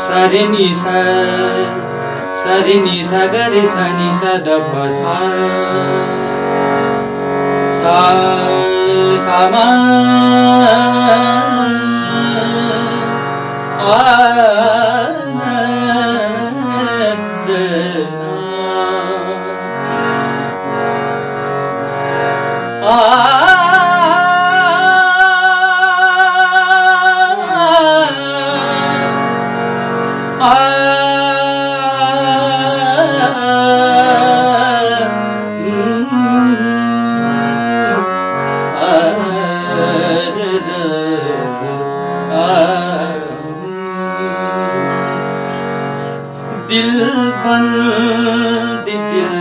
सरे नि सा सरे नि सा गरे सा नि सा द प सा सा सा मा आ दिल बंद दिल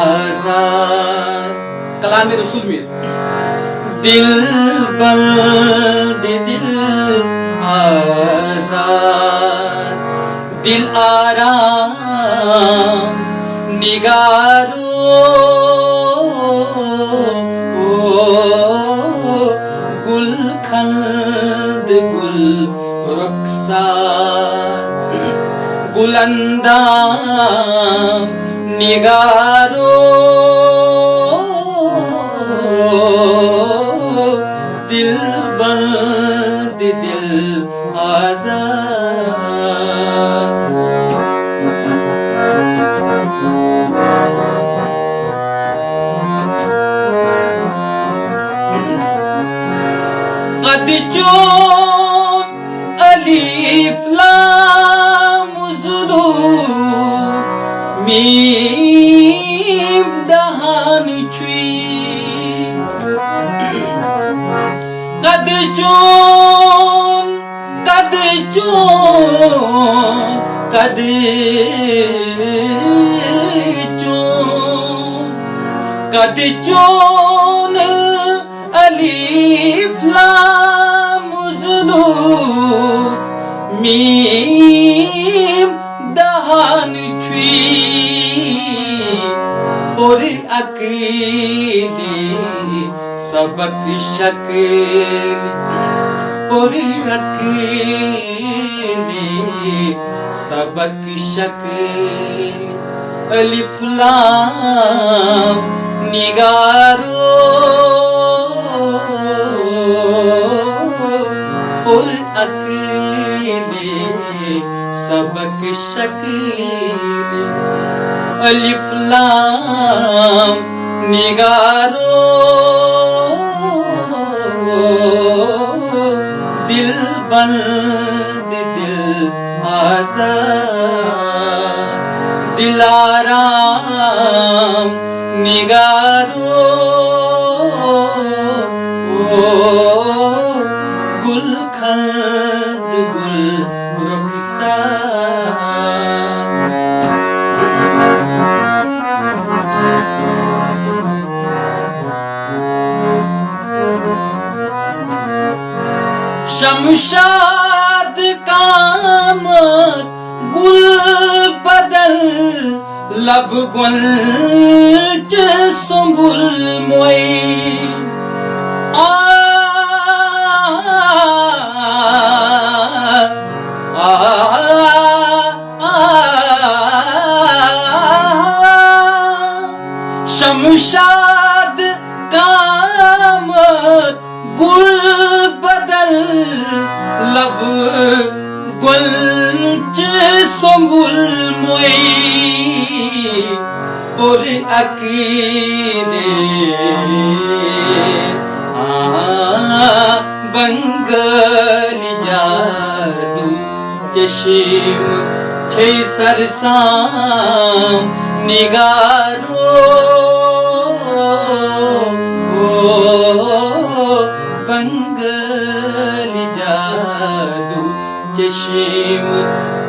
आजाद कलाम रसूल मीर दिल बंद दिल आजाद दिल आराम निगारो गुल खंद गुल रुखसार गुलंदाम निगारो दिल बंद दिल आजाद कद चोन अलीफ लाम मीम दहान छुई कद चोन कद चोन कद चोन कद चोन अलीफ लाम ज़ुलू मीम दहान छुई और अकेले सबक शक्ल और अकेले सबक शक्ल अलिफ लाम निगारो और अकेले सबक शक्ल अलिफ लाम निगारो दिल बंद दिल आजाद दिल आराम निगारो गुल खंद गुल रुखसार शमशाद कामत गुल बदल लब गुल सुंबुल मोई शमशाद कामत गुल बदल लब गुल सुंबुल मोई पुर अकीने बंगल जादू चशीम छे सरसाम निगारो बंगल जादू चशीम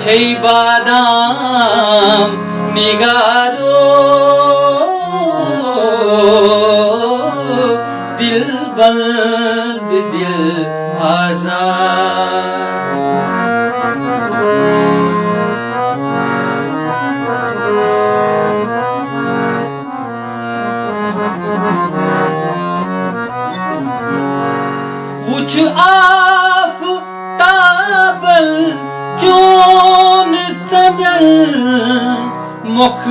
छे बादाम निगारो दिल बंद दिल आजाद कुछ आफताबल जो चंदन मुख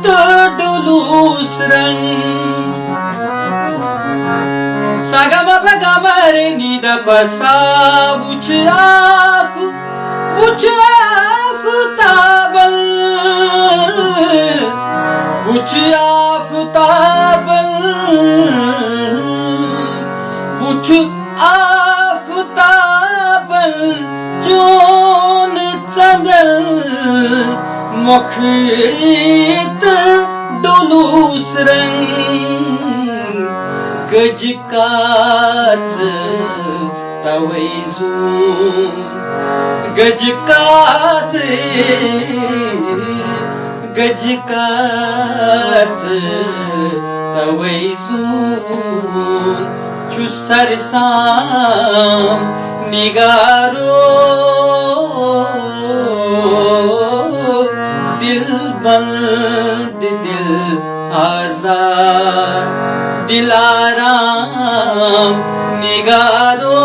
तो डुलूस रंग सागा बाबा गामारे नीदा बसा वुच आप ताबल वुच आप ताबल वुच आप ताबल जोन चंदन मुख तो डुलूस रंग गजकात तवैजू गजकात तवैजू छु सरसाम निगारो दिल बंद दिल आजाद दिलाराम निगारो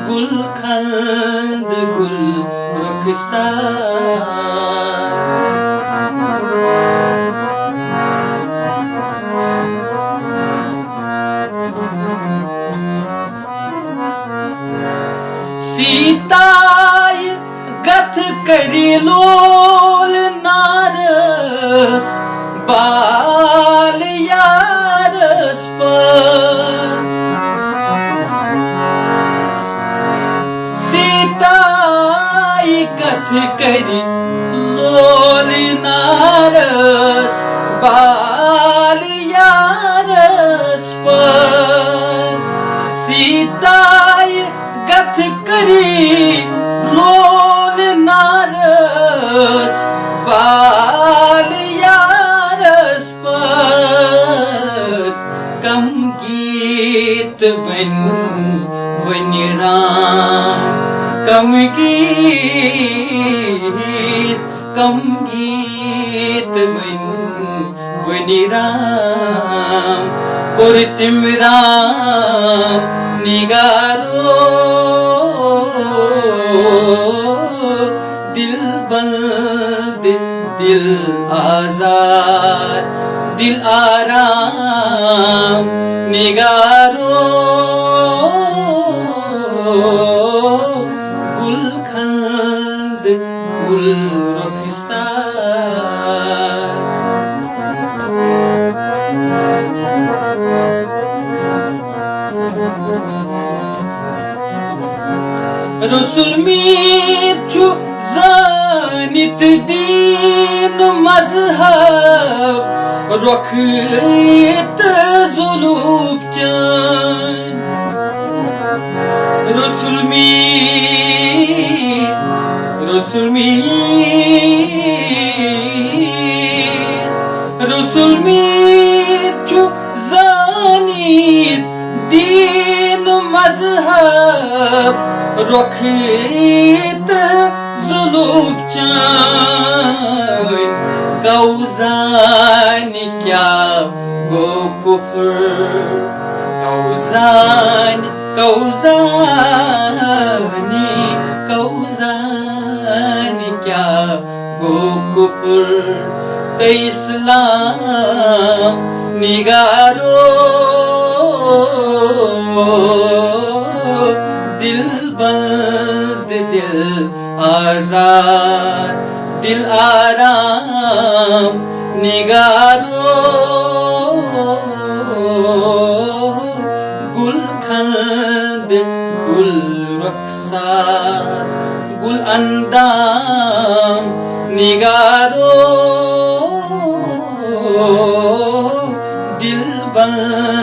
गुलखंद गुल रुखसार सीताय गथ करी लोल नारस बाल यारस पर सीताय गथ करी लोल नारस बाल यारस पर सीताय गथ करी लोल नारस बाल यारस पर कम गीत वन राम कम गीत वन राम पुरतिम राम निगारो दिल बंद दिल आजाद दिल आराम निगारो गुलखंद गुल रुखसार रसूल मीर छु जानित दीन मजहब रखत जुलूब चान रसूल मीर छु जानित दीन मजहब रखत जुलूब चान कौजान क्या गो कुफ्र कौजान क्या गो कुफ्र तो इस्लाम निगारो दिल बंद दिल आजाद दिल आराम निगारो गुलखंद गुल रुखसार गुल अंदाम निगारो दिल बंद